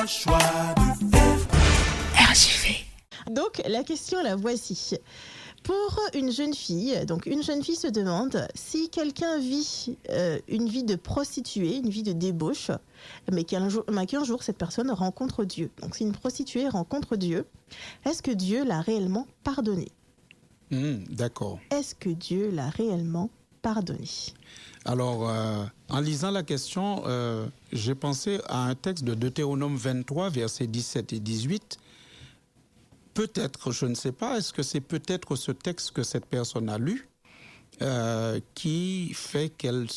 un choix de faire. RGV. Donc, la question, la voici. Pour une jeune fille se demande si quelqu'un vit une vie de prostituée, une vie de débauche, mais qu'un jour cette personne rencontre Dieu. Donc, si une prostituée rencontre Dieu, est-ce que Dieu l'a réellement pardonné ? D'accord. Est-ce que Dieu l'a réellement pardonné ? Alors, en lisant la question, j'ai pensé à un texte de Deutéronome 23, versets 17 et 18. Peut-être, je ne sais pas, est-ce que c'est peut-être ce texte que cette personne a lu qui fait qu'elle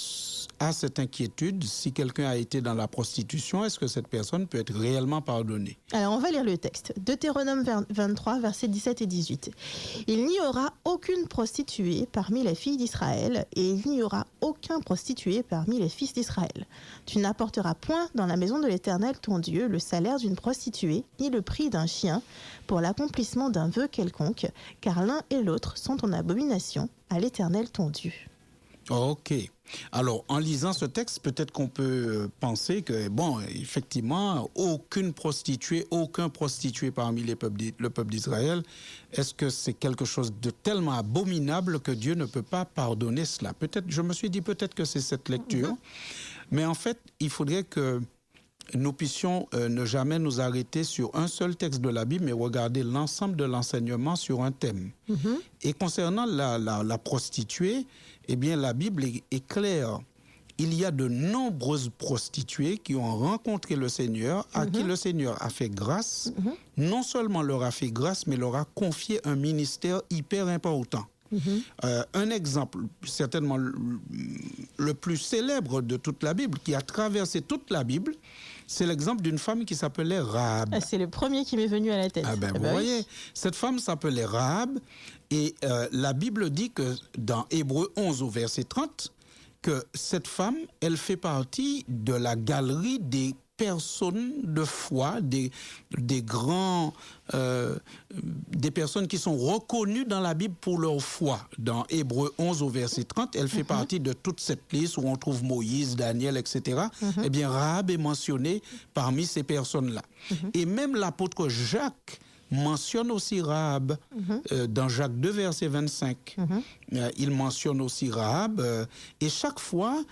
a cette inquiétude, si quelqu'un a été dans la prostitution, est-ce que cette personne peut être réellement pardonnée ? Alors, on va lire le texte. Deutéronome 23, versets 17 et 18. « Il n'y aura aucune prostituée parmi les filles d'Israël, et il n'y aura aucun prostitué parmi les fils d'Israël. Tu n'apporteras point dans la maison de l'Éternel ton Dieu le salaire d'une prostituée, ni le prix d'un chien, pour l'accomplissement d'un vœu quelconque, car l'un et l'autre sont en abomination à l'Éternel ton Dieu. » Ok. Alors, en lisant ce texte, peut-être qu'on peut penser que, bon, effectivement, aucun prostitué parmi le peuple d'Israël, est-ce que c'est quelque chose de tellement abominable que Dieu ne peut pas pardonner cela ? Peut-être, je me suis dit peut-être que c'est cette lecture, mais en fait, il faudrait que nous puissions ne jamais nous arrêter sur un seul texte de la Bible, mais regarder l'ensemble de l'enseignement sur un thème. Et concernant la prostituée, eh bien, la Bible est claire. Il y a de nombreuses prostituées qui ont rencontré le Seigneur, à qui le Seigneur a fait grâce. Non seulement leur a fait grâce, mais leur a confié un ministère hyper important. Un exemple, certainement le plus célèbre de toute la Bible, qui a traversé toute la Bible, c'est l'exemple d'une femme qui s'appelait Rahab. C'est le premier qui m'est venu à la tête. Vous voyez, cette femme s'appelait Rahab, et la Bible dit que dans Hébreux 11 au verset 30, que cette femme, elle fait partie de la galerie des personnes de foi, des personnes qui sont reconnues dans la Bible pour leur foi. Dans Hébreux 11 au verset 30, elle fait partie de toute cette liste où on trouve Moïse, Daniel, etc. Eh bien, Rahab est mentionnée parmi ces personnes-là. Et même l'apôtre Jacques mentionne aussi Rahab dans Jacques 2, verset 25. Il mentionne aussi Rahab et chaque fois,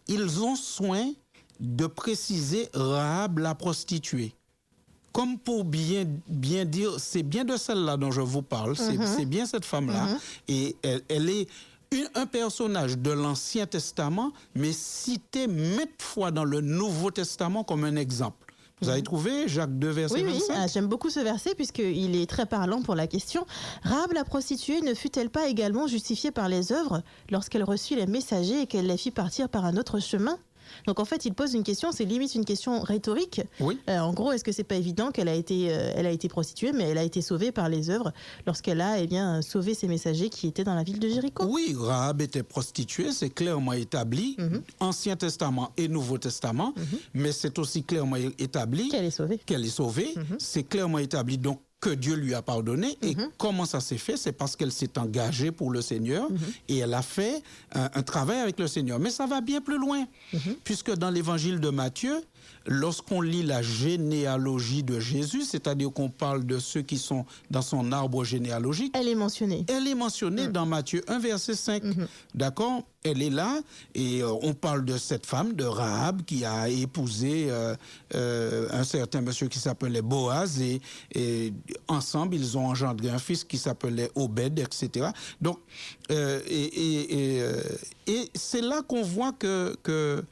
ils ont soin de préciser Rahab la prostituée. Comme pour bien dire, c'est bien de celle-là dont je vous parle, c'est bien cette femme-là, et elle est un personnage de l'Ancien Testament, mais cité maintes fois dans le Nouveau Testament comme un exemple. Vous avez trouvé Jacques 2, verset 25 ? Oui, j'aime beaucoup ce verset puisqu'il est très parlant pour la question. Rahab la prostituée ne fut-elle pas également justifiée par les œuvres lorsqu'elle reçut les messagers et qu'elle les fit partir par un autre chemin ? Donc en fait, il pose une question, c'est limite une question rhétorique. Oui. En gros, est-ce que c'est pas évident qu'elle a été prostituée, mais elle a été sauvée par les œuvres lorsqu'elle a sauvé ses messagers qui étaient dans la ville de Jéricho ? Oui, Rahab était prostituée, c'est clairement établi, Ancien Testament et Nouveau Testament, mais c'est aussi clairement établi qu'elle est sauvée. C'est clairement établi donc que Dieu lui a pardonné. Et comment ça s'est fait ? C'est parce qu'elle s'est engagée pour le Seigneur et elle a fait un travail avec le Seigneur. Mais ça va bien plus loin, puisque dans l'évangile de Matthieu, lorsqu'on lit la généalogie de Jésus, c'est-à-dire qu'on parle de ceux qui sont dans son arbre généalogique, elle est mentionnée. Elle est mentionnée dans Matthieu 1, verset 5. D'accord ? Elle est là et on parle de cette femme, de Rahab, qui a épousé un certain monsieur qui s'appelait Boaz et ensemble, ils ont engendré un fils qui s'appelait Obed, etc. Donc, et c'est là qu'on voit que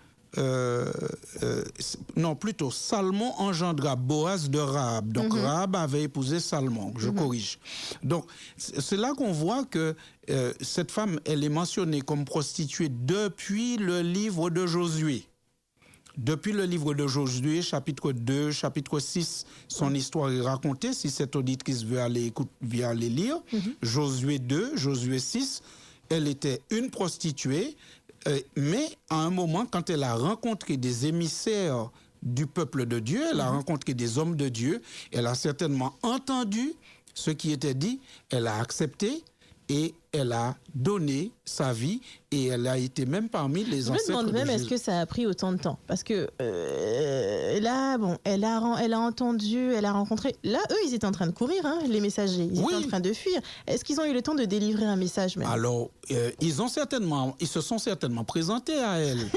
non, plutôt, Salmon engendra Boaz de Rahab. Donc, Rahab avait épousé Salmon, je corrige. Donc, c'est là qu'on voit que cette femme, elle est mentionnée comme prostituée depuis le livre de Josué. Depuis le livre de Josué, chapitre 2, chapitre 6, son histoire est racontée. Si cette auditrice veut aller lire, Josué 2, Josué 6, elle était une prostituée. Mais à un moment, quand elle a rencontré des émissaires du peuple de Dieu, elle a rencontré des hommes de Dieu, elle a certainement entendu ce qui était dit, elle a accepté, et elle a donné sa vie et elle a été même parmi les Je me ancêtres demande de même, est-ce Jésus. que ça a pris autant de temps? Parce que là, bon, elle a entendu, elle a rencontré. Là, eux, ils étaient en train de courir, hein, les messagers. Ils Oui. étaient en train de fuir. Est-ce qu'ils ont eu le temps de délivrer un message même? Alors, ils se sont certainement présentés à elle.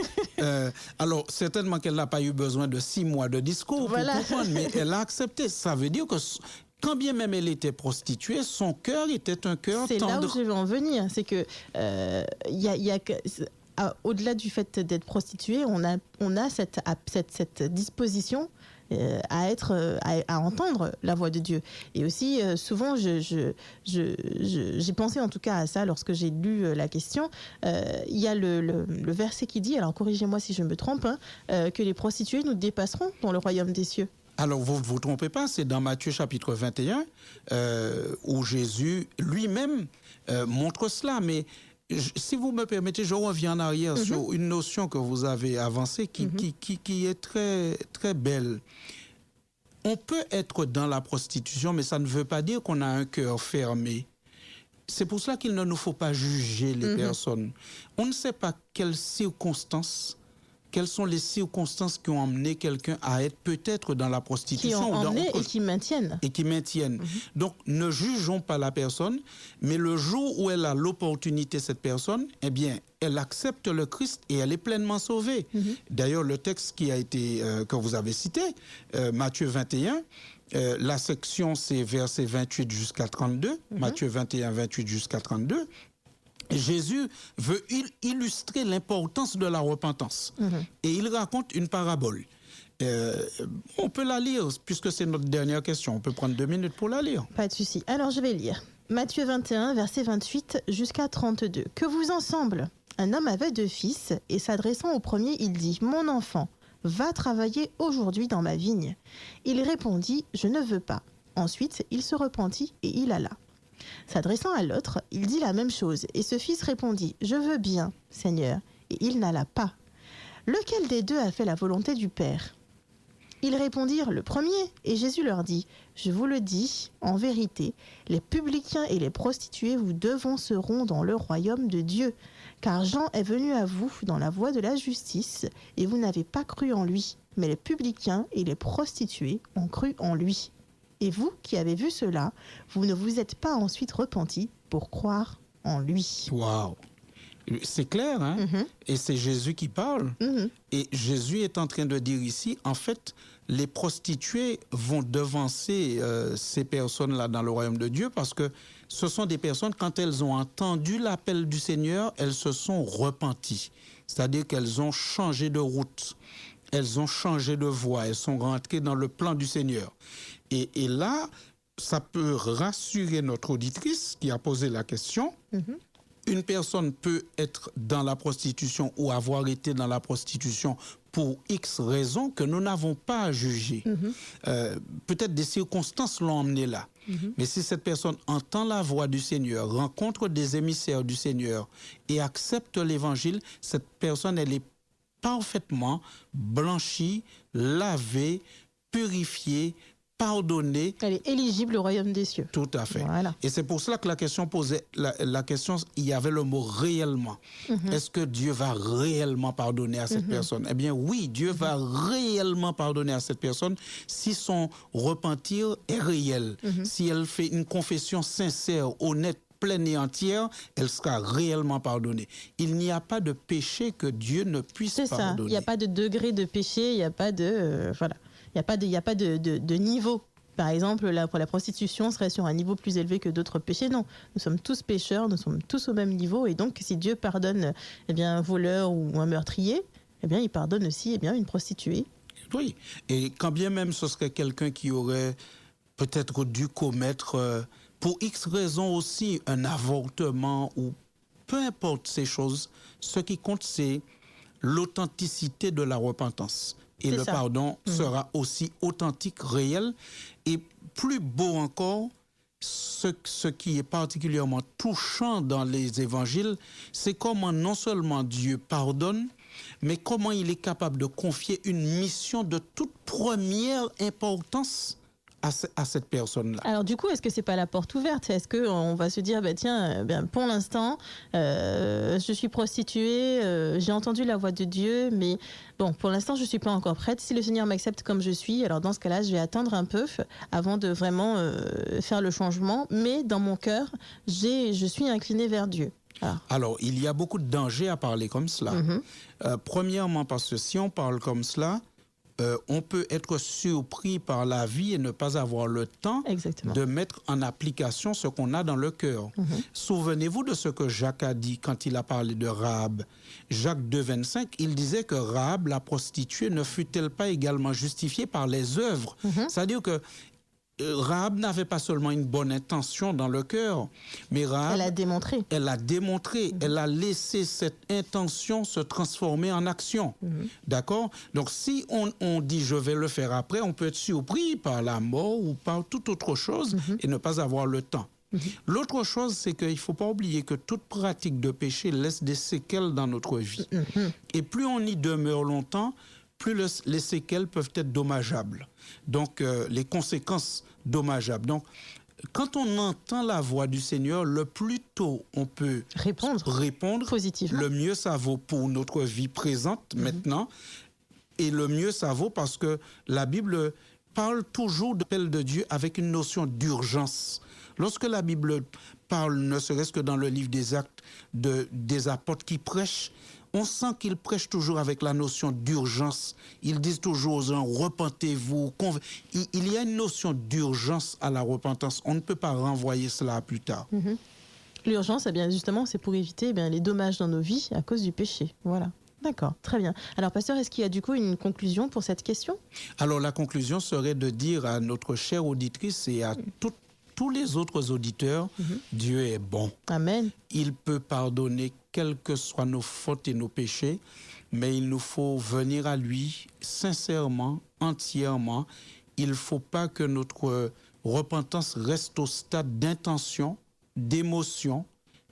Alors, certainement qu'elle n'a pas eu besoin de 6 mois de discours Voilà. pour comprendre, mais elle a accepté. Ça veut dire que quand bien même elle était prostituée, son cœur était un cœur C'est là où tendre. je veux en venir. C'est que au-delà du fait d'être prostituée, on a cette disposition à entendre la voix de Dieu. Et aussi, souvent, j'ai pensé en tout cas à ça lorsque j'ai lu la question. Il y a le verset qui dit, alors corrigez-moi si je me trompe, hein, que les prostituées nous dépasseront dans le royaume des cieux. Alors, vous ne vous trompez pas, c'est dans Matthieu chapitre 21 où Jésus lui-même montre cela. Mais si vous me permettez, je reviens en arrière sur une notion que vous avez avancée qui est très, très belle. On peut être dans la prostitution, mais ça ne veut pas dire qu'on a un cœur fermé. C'est pour cela qu'il ne nous faut pas juger les personnes. On ne sait pas quelles sont les circonstances qui ont amené quelqu'un à être peut-être dans la Qui prostitution. ont ou dans emmené autre et qui maintiennent. et qui maintiennent. Donc, ne jugeons pas la personne, mais le jour où elle a l'opportunité, cette personne, eh bien, elle accepte le Christ et elle est pleinement sauvée. D'ailleurs, le texte qui a été, que vous avez cité, Matthieu 21, la section, c'est versets 28 jusqu'à 32, Matthieu 21, 28 jusqu'à 32, Jésus veut illustrer l'importance de la repentance. Et il raconte une parabole. On peut la lire, puisque c'est notre dernière question. On peut prendre 2 minutes pour la lire. Pas de souci. Alors, je vais lire. Matthieu 21, verset 28 jusqu'à 32. Que vous ensemble, un homme avait 2 fils, et s'adressant au premier, il dit, « Mon enfant, va travailler aujourd'hui dans ma vigne. » Il répondit, « Je ne veux pas. » Ensuite, il se repentit et il alla. S'adressant à l'autre, il dit la même chose, et ce fils répondit, « Je veux bien, Seigneur. » Et il n'alla pas. Lequel des 2 a fait la volonté du Père? Ils répondirent, « Le premier. » Et Jésus leur dit, « Je vous le dis, en vérité, les publicains et les prostituées vous devanceront dans le royaume de Dieu. Car Jean est venu à vous dans la voie de la justice, et vous n'avez pas cru en lui. Mais les publicains et les prostituées ont cru en lui. Et vous qui avez vu cela, vous ne vous êtes pas ensuite repentis pour croire en lui. » Waouh! C'est clair, hein? Et c'est Jésus qui parle. Et Jésus est en train de dire ici, en fait, les prostituées vont devancer ces personnes-là dans le royaume de Dieu parce que ce sont des personnes, quand elles ont entendu l'appel du Seigneur, elles se sont repenties. C'est-à-dire qu'elles ont changé de route, elles ont changé de voie, elles sont rentrées dans le plan du Seigneur. Et là, ça peut rassurer notre auditrice qui a posé la question. Une personne peut être dans la prostitution ou avoir été dans la prostitution pour X raisons que nous n'avons pas à juger. Peut-être des circonstances l'ont emmené là. Mais si cette personne entend la voix du Seigneur, rencontre des émissaires du Seigneur et accepte l'évangile, cette personne, elle est parfaitement blanchie, lavée, purifiée, pardonnée. Elle est éligible au royaume des cieux. Tout à fait. Voilà. Et c'est pour cela que la question posait, la question, il y avait le mot réellement. Est-ce que Dieu va réellement pardonner à cette personne? Eh bien oui, Dieu va réellement pardonner à cette personne si son repentir est réel. Si elle fait une confession sincère, honnête, pleine et entière, elle sera réellement pardonnée. Il n'y a pas de péché que Dieu ne puisse C'est ça. pardonner. Il n'y a pas de degré de péché, il n'y a pas de... voilà. Il n'y a pas de niveau. Par exemple, pour la prostitution, serait sur un niveau plus élevé que d'autres péchés. Non, nous sommes tous pécheurs, nous sommes tous au même niveau. Et donc, si Dieu pardonne un voleur ou un meurtrier, il pardonne aussi une prostituée. Oui, et quand bien même ce serait quelqu'un qui aurait peut-être dû commettre, pour X raisons aussi, un avortement ou peu importe ces choses, ce qui compte, c'est l'authenticité de la repentance. Et le pardon sera aussi authentique, réel. Et plus beau encore, ce qui est particulièrement touchant dans les évangiles, c'est comment non seulement Dieu pardonne, mais comment il est capable de confier une mission de toute première importance à cette personne-là. Alors du coup, est-ce que c'est pas la porte ouverte? Est-ce qu'on va se dire, tiens, pour l'instant, je suis prostituée, j'ai entendu la voix de Dieu, mais bon, pour l'instant, je suis pas encore prête. Si le Seigneur m'accepte comme je suis, alors dans ce cas-là, je vais attendre un peu avant de vraiment faire le changement. Mais dans mon cœur, je suis inclinée vers Dieu. Alors, il y a beaucoup de dangers à parler comme cela. Premièrement, parce que si on parle comme cela, on peut être surpris par la vie et ne pas avoir le temps de mettre en application ce qu'on a dans le cœur. Souvenez-vous de ce que Jacques a dit quand il a parlé de Rahab. Jacques 2,25, il disait que Rahab, la prostituée, ne fut-elle pas également justifiée par les œuvres? C'est-à-dire que Rahab n'avait pas seulement une bonne intention dans le cœur, mais Rahab... Elle a démontré. Elle a démontré, elle a laissé cette intention se transformer en action. D'accord? Donc, si on dit « je vais le faire après », on peut être surpris par la mort ou par toute autre chose et ne pas avoir le temps. L'autre chose, c'est qu'il ne faut pas oublier que toute pratique de péché laisse des séquelles dans notre vie. Et plus on y demeure longtemps, plus les séquelles peuvent être dommageables. Donc, les conséquences dommageables. Donc, quand on entend la voix du Seigneur, le plus tôt on peut répondre positivement, le mieux ça vaut pour notre vie présente maintenant. Et le mieux ça vaut parce que la Bible parle toujours de l'appel de Dieu avec une notion d'urgence. Lorsque la Bible parle, ne serait-ce que dans le livre des Actes, des apôtres qui prêchent, on sent qu'ils prêchent toujours avec la notion d'urgence. Ils disent toujours aux gens, repentez-vous. Il y a une notion d'urgence à la repentance. On ne peut pas renvoyer cela à plus tard. L'urgence, eh bien, justement, c'est pour éviter les dommages dans nos vies à cause du péché. Voilà. D'accord, très bien. Alors, pasteur, est-ce qu'il y a du coup une conclusion pour cette question? Alors, la conclusion serait de dire à notre chère auditrice et à tous les autres auditeurs, Dieu est bon. Amen. Il peut pardonner quelles que soient nos fautes et nos péchés, mais il nous faut venir à lui sincèrement, entièrement. Il ne faut pas que notre repentance reste au stade d'intention, d'émotion,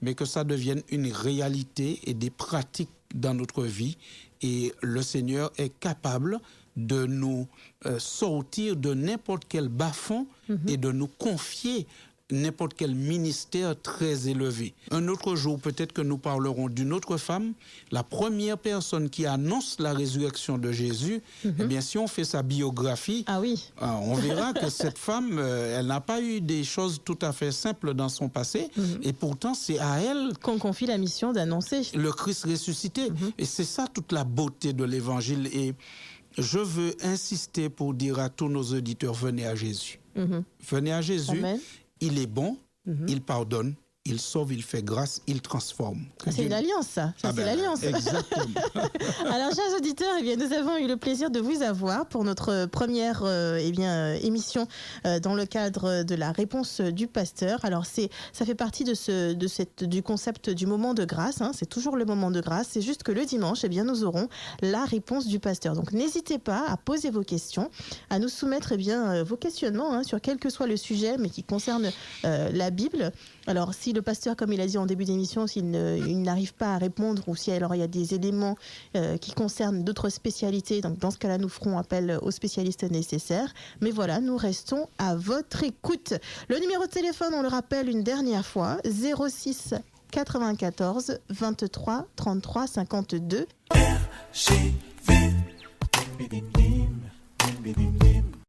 mais que ça devienne une réalité et des pratiques dans notre vie. Et le Seigneur est capable de nous sortir de n'importe quel bas-fond et de nous confier n'importe quel ministère très élevé. Un autre jour, peut-être que nous parlerons d'une autre femme, la première personne qui annonce la résurrection de Jésus. Eh bien, si on fait sa biographie, on verra que cette femme, elle n'a pas eu des choses tout à fait simples dans son passé, et pourtant, c'est à elle qu'on confie la mission d'annoncer le Christ ressuscité. Et c'est ça toute la beauté de l'Évangile. Et je veux insister pour dire à tous nos auditeurs, venez à Jésus. Venez à Jésus. Amen. Il est bon, il pardonne, il sauve, il fait grâce, il transforme. C'est une alliance, ça. C'est l'alliance. Exactement. Alors, chers auditeurs, eh bien, nous avons eu le plaisir de vous avoir pour notre première émission dans le cadre de la réponse du pasteur. Alors, ça fait partie du concept du moment de grâce. C'est toujours le moment de grâce. C'est juste que le dimanche, eh bien, nous aurons la réponse du pasteur. Donc, n'hésitez pas à poser vos questions, à nous soumettre vos questionnements sur quel que soit le sujet, mais qui concerne la Bible. Alors, si le pasteur, comme il a dit en début d'émission, s'il n'arrive pas à répondre ou si alors il y a des éléments qui concernent d'autres spécialités, donc dans ce cas-là, nous ferons appel aux spécialistes nécessaires. Mais voilà, nous restons à votre écoute. Le numéro de téléphone, on le rappelle une dernière fois, 06 94 23 33 52. RGV.